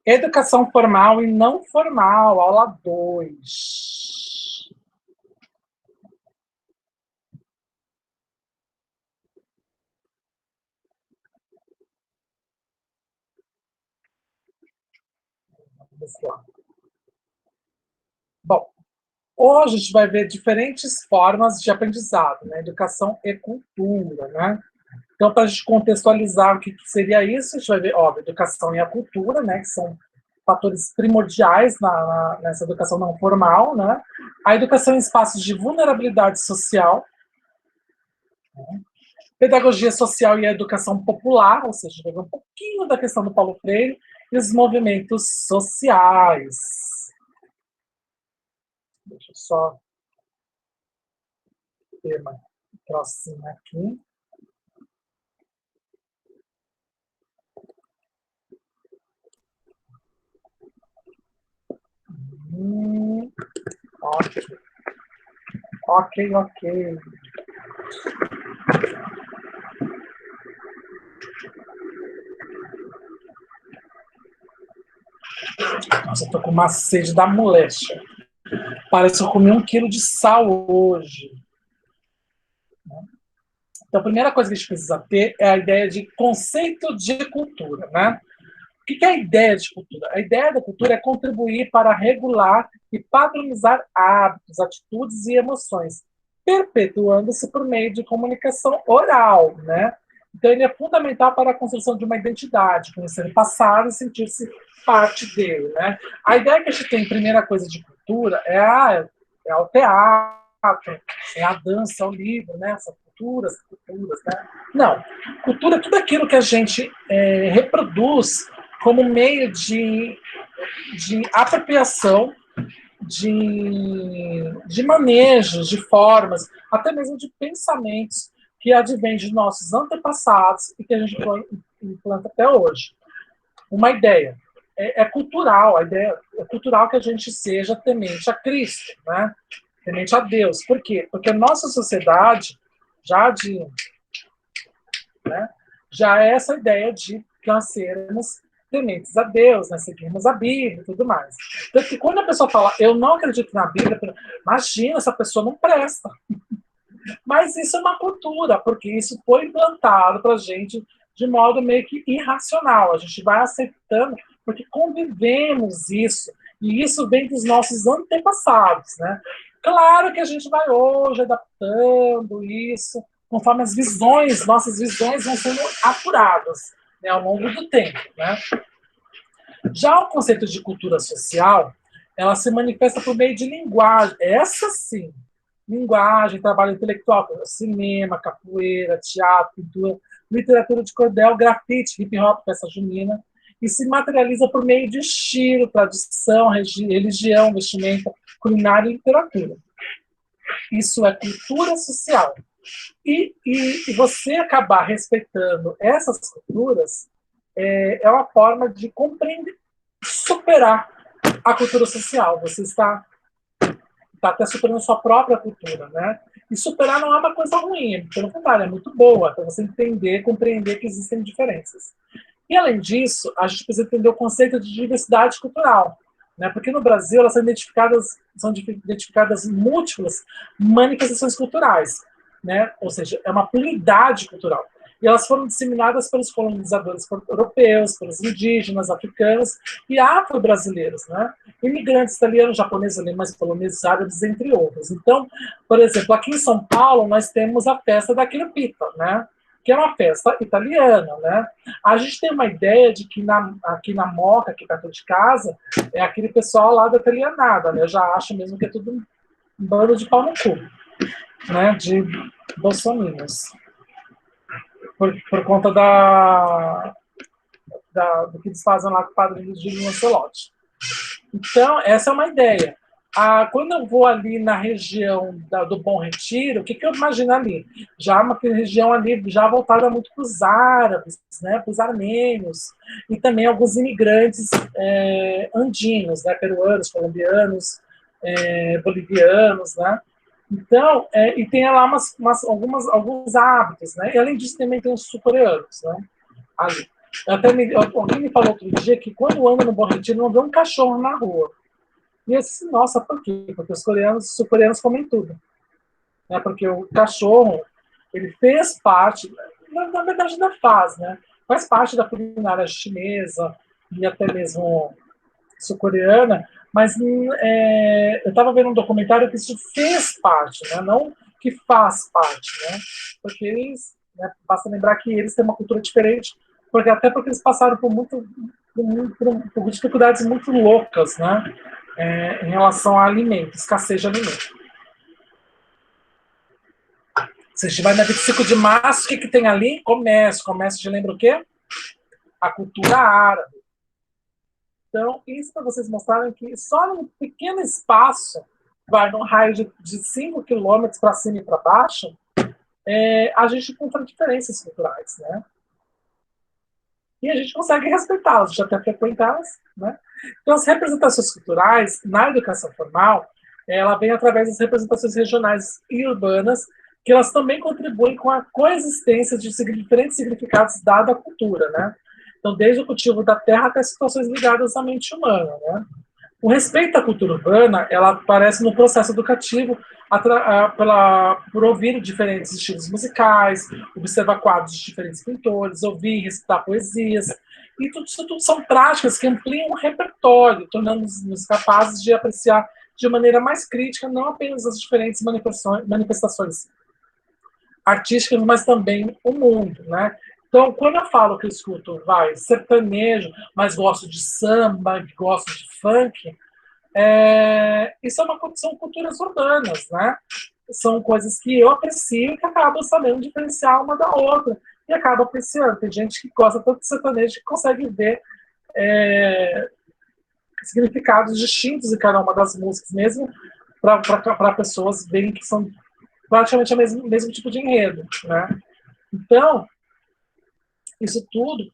Educação formal e não formal, aula 2. Vamos lá. Bom, hoje a gente vai ver diferentes formas de aprendizado, né? Educação e cultura, né? Então, para a gente contextualizar o que seria isso, a gente vai ver, óbvio, educação e a cultura, né? Que são fatores primordiais nessa educação não formal, né? A educação em espaços de vulnerabilidade social, né? Pedagogia social e a educação popular, ou seja, pegar um pouquinho da questão do Paulo Freire e os movimentos sociais. Deixa eu só ter uma próxima aqui. Ok. Ok. Nossa, eu tô com uma sede da moléstia. Parece que eu comi 1 quilo de sal hoje. Então, a primeira coisa que a gente precisa ter é a ideia de conceito de cultura, né? O que é a ideia de cultura? A ideia da cultura é contribuir para regular e padronizar hábitos, atitudes e emoções, perpetuando-se por meio de comunicação oral, né? Então, ele é fundamental para a construção de uma identidade, conhecer o passado e sentir-se parte dele, né? A ideia que a gente tem, primeira coisa de cultura, é o teatro, é a dança, é o livro, né? Essas culturas, né? Não, cultura é tudo aquilo que a gente reproduz como meio de apropriação de manejos, de formas, até mesmo de pensamentos que advêm de nossos antepassados e que a gente implanta até hoje. Uma ideia é cultural, a ideia é cultural que a gente seja temente a Cristo, né? Temente a Deus. Por quê? Porque a nossa sociedade né, já é essa ideia de nós sermos tementes a Deus, né, seguirmos a Bíblia e tudo mais. Então, que quando a pessoa fala, eu não acredito na Bíblia, imagina, essa pessoa não presta. Mas isso é uma cultura, porque isso foi implantado para a gente de modo meio que irracional. A gente vai aceitando, porque convivemos isso, e isso vem dos nossos antepassados, né? Claro que a gente vai hoje adaptando isso, conforme as visões, nossas visões vão sendo apuradas, né, ao longo do tempo, né? Já o conceito de cultura social, ela se manifesta por meio de linguagem, essa sim, linguagem, trabalho intelectual, cinema, capoeira, teatro, pintura, literatura de cordel, grafite, hip hop, festa junina, e se materializa por meio de estilo, tradição, religião, vestimenta, culinária e literatura. Isso é cultura social. E você acabar respeitando essas culturas é uma forma de compreender, superar a cultura social. Você está até superando a sua própria cultura, né? E superar não é uma coisa ruim, pelo contrário, é muito boa para você entender, compreender que existem diferenças. E, além disso, a gente precisa entender o conceito de diversidade cultural, né? Porque no Brasil elas são identificadas múltiplas manifestações culturais, né? Ou seja, é uma pluralidade cultural. E elas foram disseminadas pelos colonizadores europeus, pelos indígenas, africanos e afro-brasileiros, né? Imigrantes italianos, japoneses, alemães, poloneses, árabes, entre outros. Então, por exemplo, aqui em São Paulo nós temos a festa da Quilupita, né? Que é uma festa italiana, né? A gente tem uma ideia de que aqui na Moca, aqui perto de casa, é aquele pessoal lá da italianada, né? Eu já acho mesmo que é tudo um bando de pau no cu, né? De bolsominions. Por conta do que eles fazem lá com o padre Gil Lancelotti. Então, essa é uma ideia. Quando eu vou ali na região do Bom Retiro, o que eu imagino ali? Já uma região ali já voltada muito para os árabes, né, para os armênios, e também alguns imigrantes andinos, né, peruanos, colombianos, bolivianos, né? Então, e tem lá alguns hábitos, né? E além disso também tem os sul-coreanos, né? Ali. Alguém me falou outro dia que quando anda no Bom Retiro não vê um cachorro na rua. E eu disse, nossa, por quê? Porque os sul-coreanos comem tudo. Né? Porque o cachorro, ele fez parte, na verdade ainda faz, né? Faz parte da culinária chinesa e até mesmo sul-coreana, mas eu estava vendo um documentário que isso fez parte, né? Não que faz parte, né? Porque eles, né, basta lembrar que eles têm uma cultura diferente, porque eles passaram por dificuldades muito loucas, né? Em relação a alimentos, escassez de alimentos. Se a gente vai na 25 de março, o que tem ali? Comércio. Comércio de lembra o quê? A cultura árabe. Então, isso para vocês mostrarem que só num pequeno espaço, vai num raio de 5 quilômetros para cima e para baixo, a gente encontra diferenças culturais, né? E a gente consegue respeitá-las, já até frequentá-las, né? Então, as representações culturais na educação formal, ela vem através das representações regionais e urbanas, que elas também contribuem com a coexistência de diferentes significados dada à cultura, né? Então, desde o cultivo da terra até situações ligadas à mente humana, né? O respeito à cultura urbana, ela aparece no processo educativo por ouvir diferentes estilos musicais, observar quadros de diferentes pintores, ouvir e recitar poesias. E tudo são práticas que ampliam o repertório, tornando-nos capazes de apreciar de maneira mais crítica não apenas as diferentes manifestações artísticas, mas também o mundo, né? Então, quando eu falo que eu escuto, sertanejo, mas gosto de samba, gosto de funk, são culturas urbanas, né? São coisas que eu aprecio e que acabo sabendo diferenciar uma da outra. E acabo apreciando. Tem gente que gosta tanto de sertanejo que consegue ver significados distintos em cada uma das músicas, mesmo para pessoas verem que são praticamente o mesmo tipo de enredo, né? Então, isso tudo,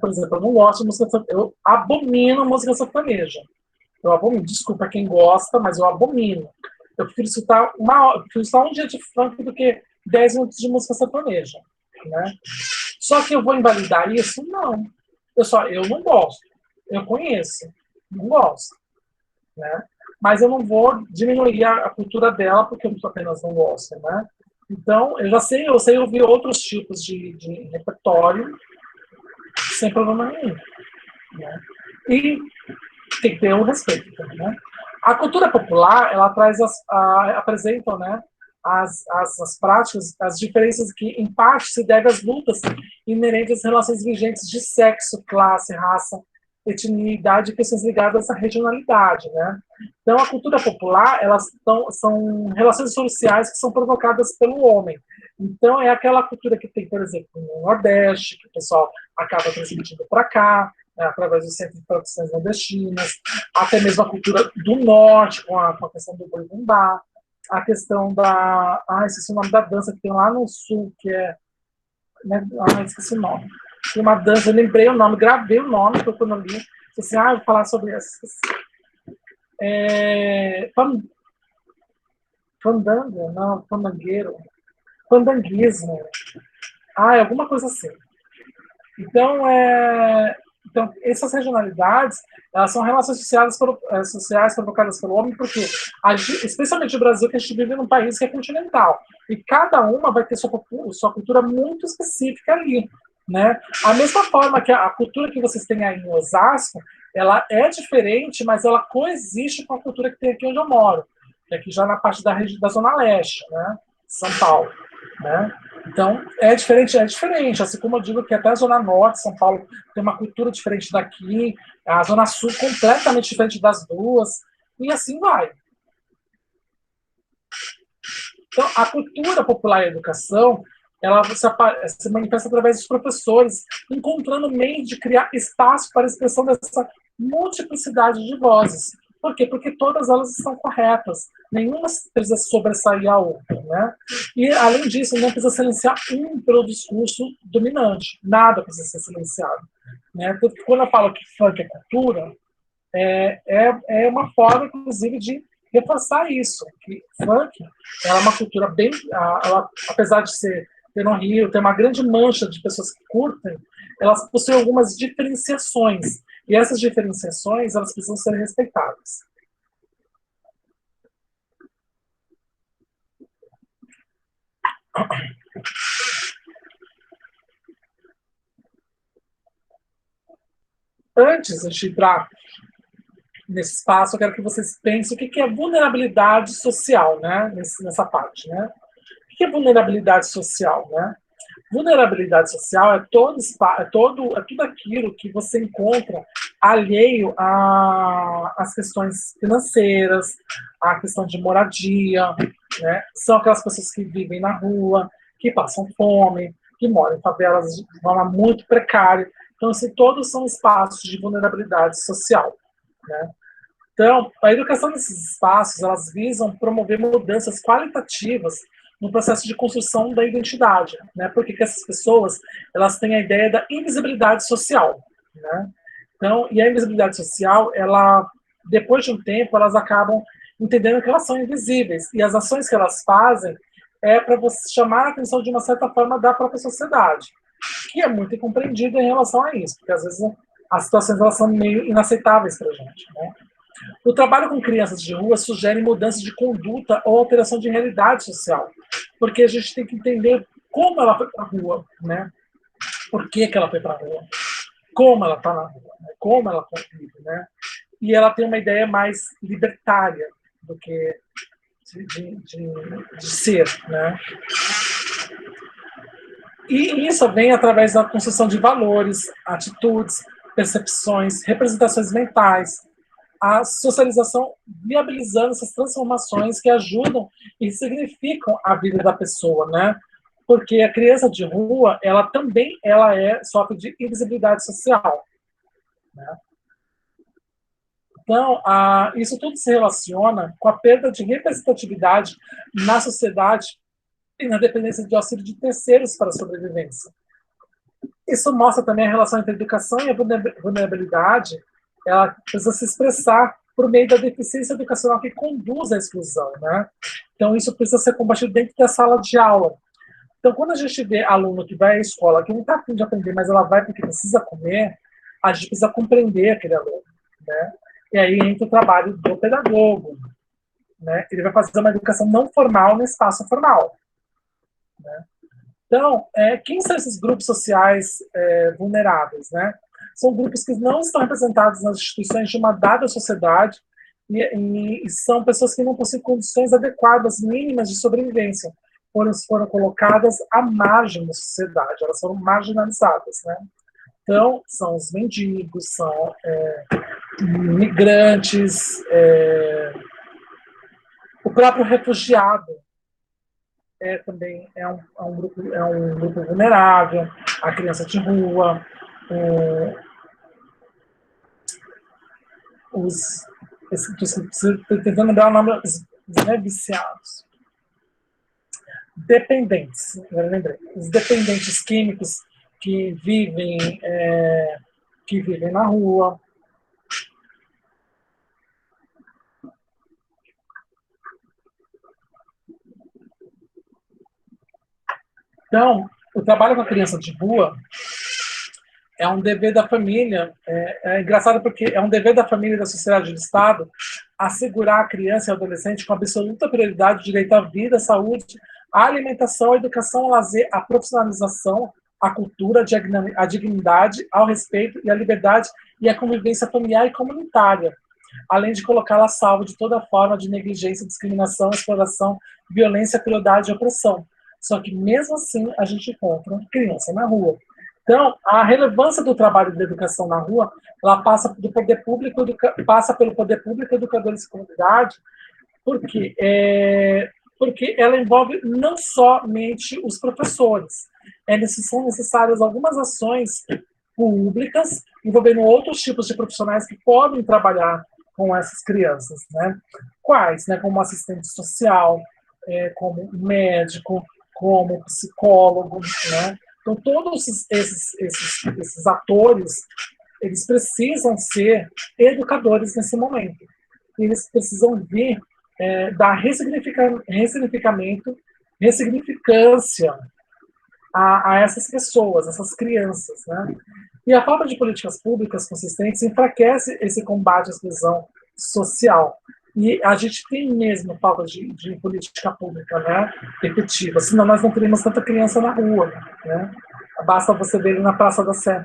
por exemplo, eu não gosto de música sertaneja, eu abomino música sertaneja. Eu abomino, desculpa quem gosta, mas eu abomino. Eu prefiro escutar um dia de funk do que 10 minutos de música sertaneja, né? Só que eu vou invalidar isso? Não. Eu não gosto. Eu conheço, não gosto, né? Mas eu não vou diminuir a cultura dela porque eu apenas não gosto, né? Então, eu sei ouvir outros tipos de repertório sem problema nenhum, né? E tem que ter um respeito também, né? A cultura popular, ela apresenta, né, as práticas, as diferenças que, em parte, se devem às lutas inerentes às relações vigentes de sexo, classe, raça, etnia, idade e questões ligadas à regionalidade, né? Então, a cultura popular, são relações sociais que são provocadas pelo homem. Então, é aquela cultura que tem, por exemplo, no Nordeste, que o pessoal acaba transmitindo para cá, né, através do Centro de Produções Nordestinas, até mesmo a cultura do Norte, com a questão do boi bumbá, a questão da... esqueci o nome da dança que tem lá no Sul, que é... Né, esqueci o nome. Tem uma dança, eu lembrei o nome, gravei o nome, porque quando eu li, disse assim, vou falar sobre essa. Fandango? Não, fandangueiro. Fandanguismo. Alguma coisa assim. Então, essas regionalidades, elas são relações sociais provocadas pelo homem, porque, especialmente no Brasil, que a gente vive num país que é continental, e cada uma vai ter sua cultura muito específica ali, né? A mesma forma que a cultura que vocês têm aí em Osasco, ela é diferente, mas ela coexiste com a cultura que tem aqui onde eu moro, que é aqui já na parte da Zona Leste, né? São Paulo, né? Então, é diferente, assim como eu digo que até a Zona Norte, São Paulo, tem uma cultura diferente daqui, a Zona Sul completamente diferente das duas, e assim vai. Então, a cultura popular e a educação, ela se manifesta através dos professores, encontrando meios de criar espaço para a expressão dessa multiplicidade de vozes. Por quê? Porque todas elas estão corretas. Nenhuma precisa sobressair a outra, né? E, além disso, não precisa silenciar um pelo discurso dominante. Nada precisa ser silenciado. Né? Porque quando eu falo que funk é cultura, é uma forma, inclusive, de reforçar isso. Que funk é uma cultura apesar de ter no Rio, tem uma grande mancha de pessoas que curtem, elas possuem algumas diferenciações, e essas diferenciações, elas precisam ser respeitadas. Antes de entrar nesse espaço, eu quero que vocês pensem o que é vulnerabilidade social, né? Nessa parte, né? O que é vulnerabilidade social, né? Vulnerabilidade social é tudo aquilo que você encontra alheio às questões financeiras, à questão de moradia, né? São aquelas pessoas que vivem na rua, que passam fome, que moram em favelas de forma muito precária. Então, assim, todos são espaços de vulnerabilidade social, né? Então, a educação nesses espaços, elas visam promover mudanças qualitativas no processo de construção da identidade, né? Porque que essas pessoas, elas têm a ideia da invisibilidade social, né? Então, e a invisibilidade social, ela, depois de um tempo, elas acabam entendendo que elas são invisíveis, e as ações que elas fazem é para você chamar a atenção de uma certa forma da própria sociedade, que é muito incompreendido em relação a isso, porque às vezes as situações elas são meio inaceitáveis para a gente, né? O trabalho com crianças de rua sugere mudança de conduta ou alteração de realidade social, porque a gente tem que entender como ela foi para a rua, né? Por que ela foi para a rua, como ela está na rua, né? Como ela convive, né? E ela tem uma ideia mais libertária do que de ser, né? E isso vem através da construção de valores, atitudes, percepções, representações mentais, a socialização viabilizando essas transformações que ajudam e significam a vida da pessoa, né? Porque a criança de rua, ela também sofre de invisibilidade social, né? Então, isso tudo se relaciona com a perda de representatividade na sociedade e na dependência de auxílio de terceiros para a sobrevivência. Isso mostra também a relação entre a educação e a vulnerabilidade. Ela precisa se expressar por meio da deficiência educacional que conduz à exclusão, né? Então, isso precisa ser combatido dentro da sala de aula. Então, quando a gente vê aluno que vai à escola, que não está a fim de aprender, mas ela vai porque precisa comer, a gente precisa compreender aquele aluno, né? E aí entra o trabalho do pedagogo, né? Ele vai fazer uma educação não formal no espaço formal, né? Então, quem são esses grupos sociais vulneráveis, né? São grupos que não estão representados nas instituições de uma dada sociedade e são pessoas que não possuem condições adequadas, mínimas de sobrevivência, foram colocadas à margem da sociedade, elas foram marginalizadas, né? Então, são os mendigos, são migrantes, o próprio refugiado, também é um grupo vulnerável, a criança de rua, estou tentando lembrar o nome, não é viciados, dependentes, agora lembrei, os dependentes químicos que vivem na rua. Então, o trabalho com a criança de rua é um dever da família, é engraçado porque é um dever da família e da sociedade do Estado assegurar a criança e o adolescente com absoluta prioridade o direito à vida, à saúde, à alimentação, à educação, ao lazer, à profissionalização, à cultura, à dignidade, ao respeito e à liberdade e à convivência familiar e comunitária, além de colocá-la a salvo de toda forma de negligência, discriminação, exploração, violência, crueldade e opressão. Só que, mesmo assim, a gente encontra criança na rua. Então, a relevância do trabalho de educação na rua, ela passa do poder público, passa pelo poder público, educadores e comunidade, porque porque ela envolve não somente os professores. São necessárias algumas ações públicas envolvendo outros tipos de profissionais que podem trabalhar com essas crianças, né? Quais, né? Como assistente social, como médico, como psicólogo, né? Então, todos esses atores, eles precisam ser educadores nesse momento. Eles precisam vir dar ressignificamento, ressignificância a essas pessoas, essas crianças, né? E a falta de políticas públicas consistentes enfraquece esse combate à exclusão social. E a gente tem mesmo falta de política pública, né, efetiva, senão nós não teríamos tanta criança na rua, né? Basta você ver na Praça da Sé,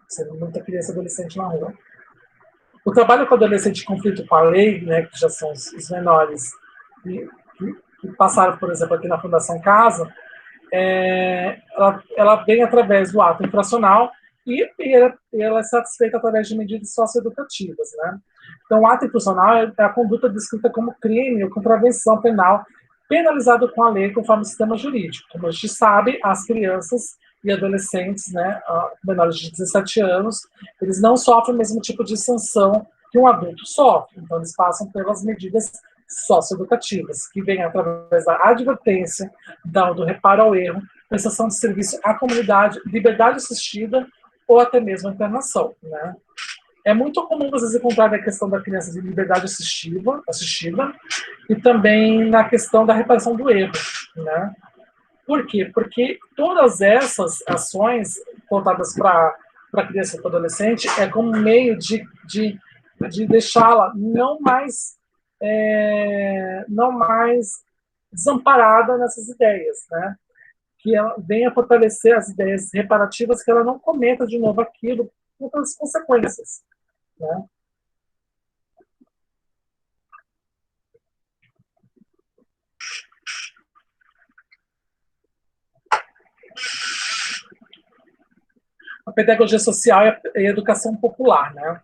você vê muita criança e adolescente na rua. O trabalho com adolescente de conflito com a lei, né, que já são os menores, que passaram, por exemplo, aqui na Fundação Casa, ela vem através do ato infracional e ela é satisfeita através de medidas socioeducativas, né? Então, o ato infracional é a conduta descrita como crime ou contravenção penal penalizado com a lei conforme o sistema jurídico. Como a gente sabe, as crianças e adolescentes, né, menores de 17 anos, eles não sofrem o mesmo tipo de sanção que um adulto sofre. Então, eles passam pelas medidas socioeducativas, que vêm através da advertência, do reparo ao erro, prestação de serviço à comunidade, liberdade assistida ou até mesmo internação, né? É muito comum vocês encontrarem a questão da criança de liberdade assistida e também na questão da reparação do erro, né? Por quê? Porque todas essas ações voltadas para a criança e para o adolescente é como meio de deixá-la não mais desamparada nessas ideias, né? Que ela venha fortalecer as ideias reparativas, que ela não cometa de novo aquilo com todas as consequências, né? A pedagogia social e a educação popular, né?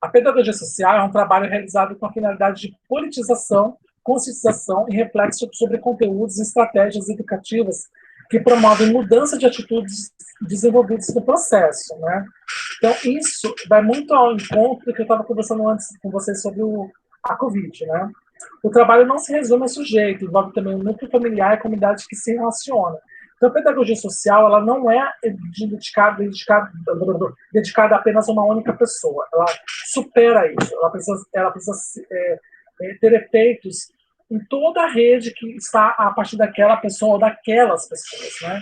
A pedagogia social é um trabalho realizado com a finalidade de politização, conscientização e reflexo sobre conteúdos e estratégias educativas que promovem mudança de atitudes desenvolvidas no processo, né? Então, isso vai muito ao encontro do que eu estava conversando antes com vocês sobre a Covid, né? O trabalho não se resume ao sujeito, envolve também o núcleo familiar e a comunidade que se relaciona. Então, a pedagogia social, ela não é dedicada a apenas a uma única pessoa. Ela supera isso. Ela precisa ter efeitos em toda a rede que está a partir daquela pessoa ou daquelas pessoas, né?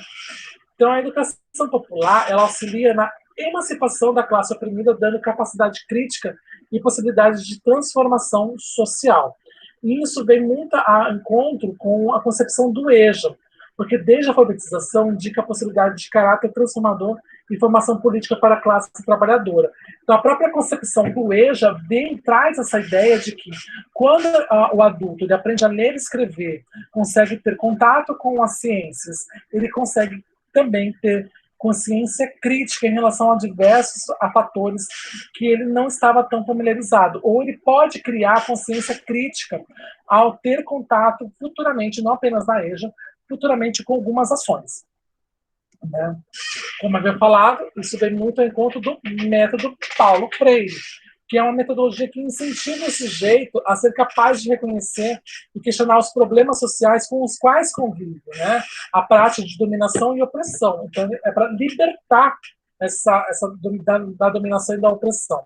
Então, a educação popular, ela auxilia na emancipação da classe oprimida, dando capacidade crítica e possibilidades de transformação social. E isso vem muito a encontro com a concepção do EJA, porque desde a alfabetização indica a possibilidade de caráter transformador e formação política para a classe trabalhadora. Então, a própria concepção do EJA traz essa ideia de que, quando o adulto ele aprende a ler e escrever, consegue ter contato com as ciências, ele consegue também ter consciência crítica em relação a diversos fatores que ele não estava tão familiarizado. Ou ele pode criar consciência crítica ao ter contato futuramente, não apenas na EJA, futuramente com algumas ações, né? Como havia falado, isso vem muito ao encontro do método Paulo Freire, que é uma metodologia que incentiva o sujeito a ser capaz de reconhecer e questionar os problemas sociais com os quais convive, né? A prática de dominação e opressão. Então, é para libertar da dominação e da opressão.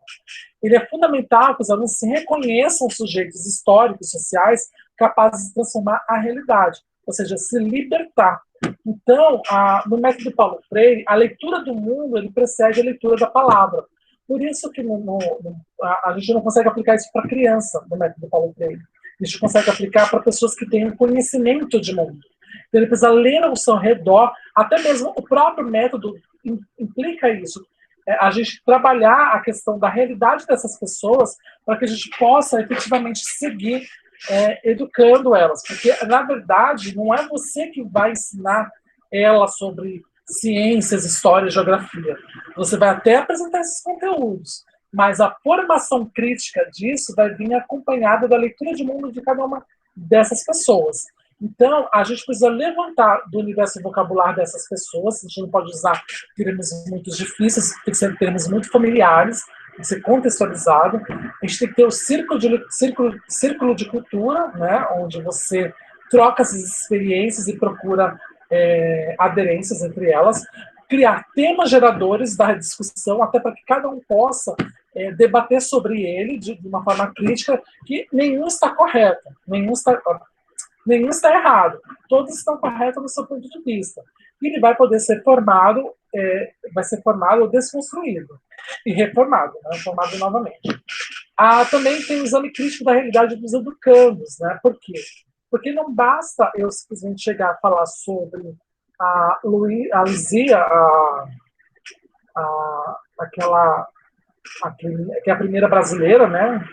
Ele é fundamental que os alunos se reconheçam sujeitos históricos, sociais, capazes de transformar a realidade, ou seja, se libertar. Então, no método Paulo Freire, a leitura do mundo ele precede a leitura da palavra. Por isso que a gente não consegue aplicar isso para criança no método Paulo Freire. A gente consegue aplicar para pessoas que têm um conhecimento de mundo. Então, ele precisa ler ao seu redor, até mesmo o próprio método implica isso. A gente trabalhar a questão da realidade dessas pessoas para que a gente possa efetivamente seguir educando elas. Porque, na verdade, não é você que vai ensinar ela sobre ciências, história, geografia. Você vai até apresentar esses conteúdos, mas a formação crítica disso vai vir acompanhada da leitura de mundo de cada uma dessas pessoas. Então, a gente precisa levantar do universo vocabular dessas pessoas, a gente não pode usar termos muito difíceis, tem que ser termos muito familiares, tem que ser contextualizado. A gente tem que ter o círculo de cultura, né, onde você troca essas experiências e procura aderências entre elas, criar temas geradores da discussão, até para que cada um possa debater sobre ele de uma forma crítica, que nenhum está correto, nenhum está errado, todos estão corretos do seu ponto de vista. e ele vai poder ser formado, vai ser formado ou desconstruído e reformado, né, formado novamente. Também tem o exame crítico da realidade dos educandos, né? Por quê? Porque não basta eu simplesmente chegar a falar sobre a Luzia, aquela que é a primeira brasileira, né?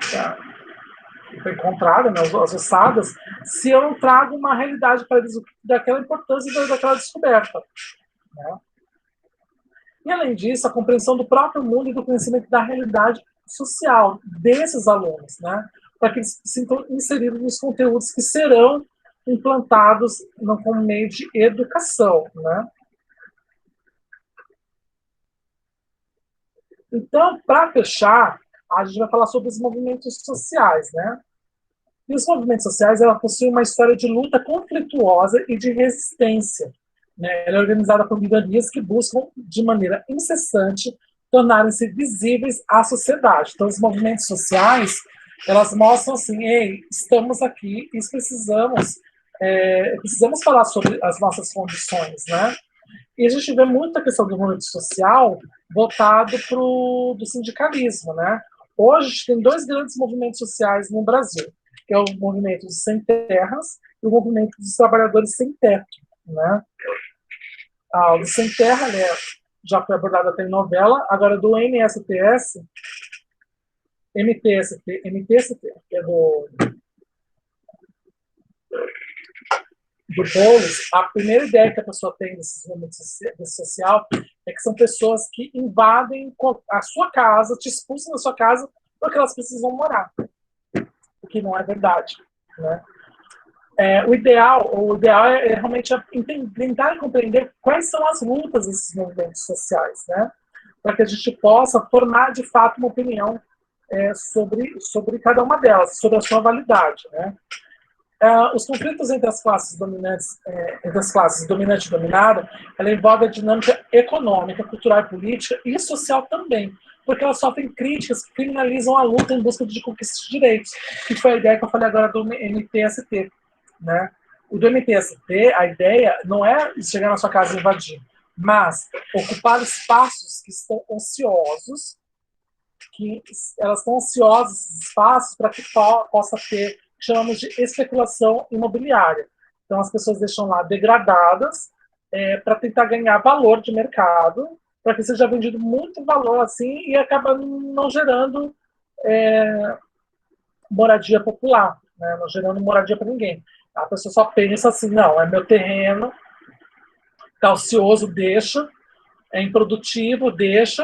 Que foi encontrada, né, as ossadas, se eu não trago uma realidade para eles daquela importância daquela descoberta. Né? E, além disso, a compreensão do próprio mundo e do conhecimento da realidade social desses alunos, né? Para que eles se sintam inseridos nos conteúdos que serão implantados como meio de educação. Né? Então, para fechar, a gente vai falar sobre os movimentos sociais. Né? E os movimentos sociais, ela possui uma história de luta conflituosa e de resistência. Né? Ela é organizada por minorias que buscam, de maneira incessante, tornarem-se visíveis à sociedade. Então, os movimentos sociais, elas mostram assim, ei, estamos aqui e precisamos falar sobre as nossas condições, né? E a gente vê muita questão do movimento social voltado para o sindicalismo, né? Hoje a gente tem dois grandes movimentos sociais no Brasil, que é o movimento dos sem terras e o movimento dos trabalhadores sem teto, né? O do sem terra, né, já foi abordado até em novela, agora do MSTS, MTST, que é do Boulos, a primeira ideia que a pessoa tem desse social é que são pessoas que invadem a sua casa, te expulsam da sua casa porque elas precisam morar, o que não é verdade. Né? O ideal é realmente tentar compreender quais são as lutas desses movimentos sociais, né? Para que a gente possa formar de fato uma opinião sobre cada uma delas, sobre a sua validade. Né? Os conflitos entre as classes dominantes, entre as classes dominante e dominada, ela envolve a dinâmica econômica, cultural e política e social também, porque elas sofrem críticas que criminalizam a luta em busca de conquista de direitos, que foi a ideia que eu falei agora do MTST. Né? O do MTST, a ideia não é chegar na sua casa e invadir, mas ocupar espaços que estão ociosos, que elas estão ansiosas, esses espaços, para que possa ter, chamamos de especulação imobiliária. Então, as pessoas deixam lá degradadas para tentar ganhar valor de mercado, para que seja vendido muito valor assim e acaba não gerando moradia popular, né? Não gerando moradia para ninguém. A pessoa só pensa assim, não, é meu terreno, está ocioso, deixa, é improdutivo, deixa,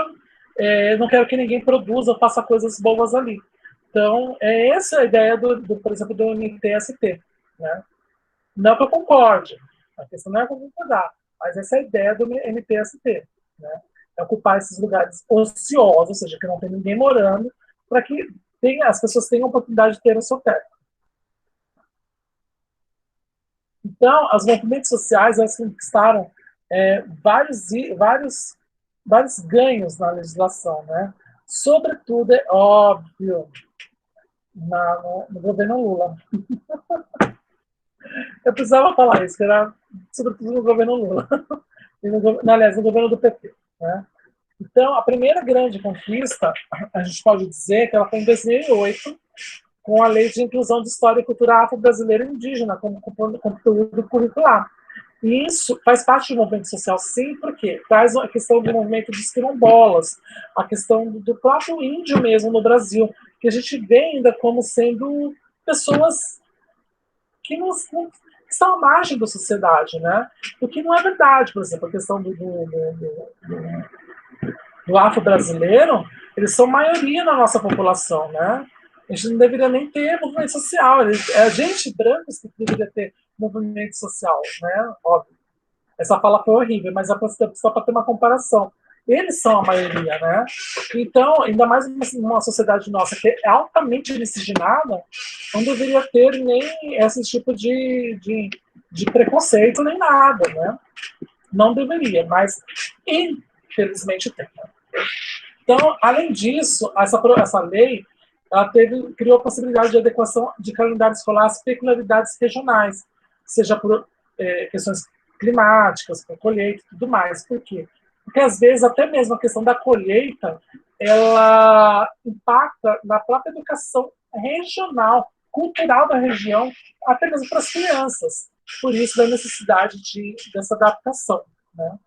não quero que ninguém produza, faça coisas boas ali. Então, essa é a ideia, por exemplo, do MTST. Né? Não que eu concorde, a questão não é concordar, mas essa é a ideia do MTST. Né? É ocupar esses lugares ociosos, ou seja, que não tem ninguém morando, para que as pessoas tenham a oportunidade de ter o seu teto. Então, os movimentos sociais elas conquistaram vários ganhos na legislação, né? Sobretudo, é óbvio, no governo Lula. Eu precisava falar isso, que era sobretudo no governo Lula. Aliás, no governo do PT. Né? Então, a primeira grande conquista, a gente pode dizer que ela foi em 2008, com a Lei de Inclusão de História e Cultura Afro-Brasileira e Indígena como conteúdo curricular. E isso faz parte do movimento social, sim, porque traz a questão do movimento dos quilombolas, a questão do próprio índio mesmo no Brasil, que a gente vê ainda como sendo pessoas que não estão à margem da sociedade, né? O que não é verdade, por exemplo, a questão do afro-brasileiro, eles são maioria na nossa população, né? A gente não deveria nem ter movimento social, é a gente branca que deveria ter movimento social, né? Óbvio. Essa fala foi horrível, mas é só para ter uma comparação. Eles são a maioria, né? Então, ainda mais numa sociedade nossa que é altamente miscigenada, não deveria ter nem esse tipo de preconceito, nem nada, né? Não deveria, mas infelizmente tem. Então, além disso, essa lei ela criou a possibilidade de adequação de calendário escolar às peculiaridades regionais, seja por questões climáticas, para colheita e tudo mais. Por quê? Porque, às vezes, até mesmo a questão da colheita, ela impacta na própria educação regional, cultural da região, até mesmo para as crianças. Por isso, da necessidade dessa adaptação. Né?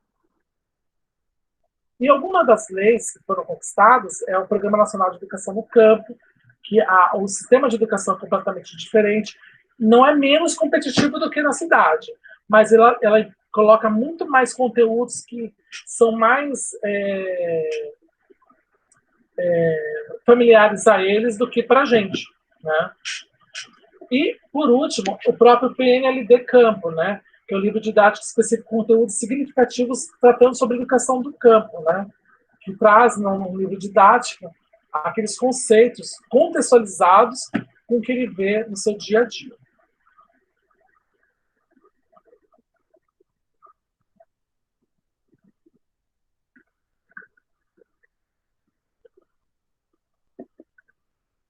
E algumas das leis que foram conquistadas é o Programa Nacional de Educação no Campo, que o sistema de educação é completamente diferente, não é menos competitivo do que na cidade, mas ela coloca muito mais conteúdos que são mais familiares a eles do que para a gente. Né? E, por último, o próprio PNLD Campo, né? Que é o livro didático específico com conteúdos significativos tratando sobre educação do campo, né? Que traz no livro didático aqueles conceitos contextualizados com o que ele vê no seu dia a dia.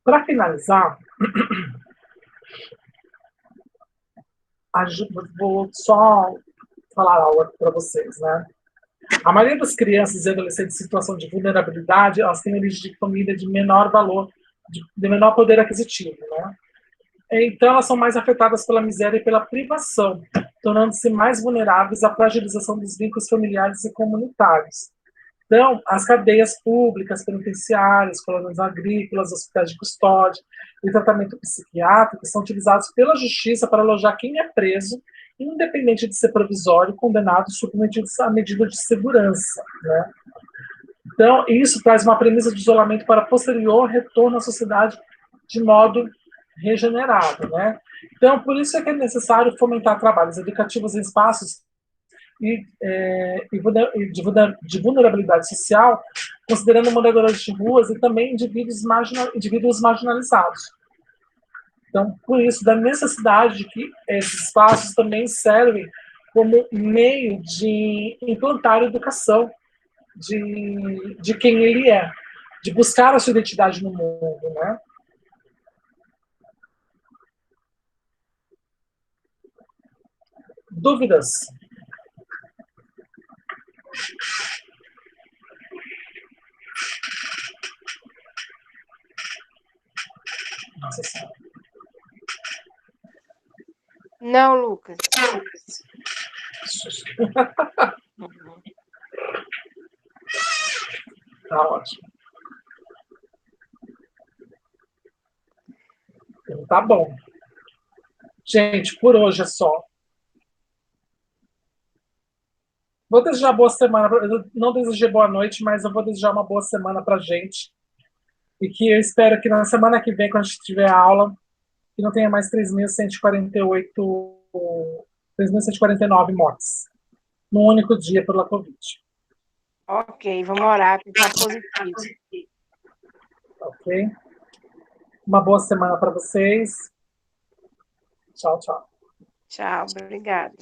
Para finalizar, vou só falar algo para vocês, né? A maioria das crianças e adolescentes em situação de vulnerabilidade, elas têm origem de família de menor valor, de menor poder aquisitivo, né? Então, elas são mais afetadas pela miséria e pela privação, tornando-se mais vulneráveis à fragilização dos vínculos familiares e comunitários. Então, as cadeias públicas, penitenciárias, colônias agrícolas, hospitais de custódia e tratamento psiquiátrico são utilizados pela justiça para alojar quem é preso, independente de ser provisório, condenado, submetido à medida de segurança. Né? Então, isso traz uma premissa de isolamento para posterior retorno à sociedade de modo regenerado. Né? Então, por isso é que é necessário fomentar trabalhos educativos em espaços de vulnerabilidade social, considerando moradores de ruas e também indivíduos marginalizados. Então, por isso, da necessidade de que esses espaços também servem como meio de implantar a educação de quem ele é, de buscar a sua identidade no mundo, né? Dúvidas? Nossa Senhora. Não, Lucas. Tá ótimo. Então, tá bom. Gente, por hoje é só. Vou desejar boa semana. Eu não desejei boa noite, mas eu vou desejar uma boa semana pra gente. E que eu espero que na semana que vem, quando a gente tiver a aula, que não tenha mais 3.148, 3.149 mortes num único dia pela Covid. Ok, vamos orar, pensar positivo. Ok? Uma boa semana para vocês. Tchau, tchau. Tchau, obrigada.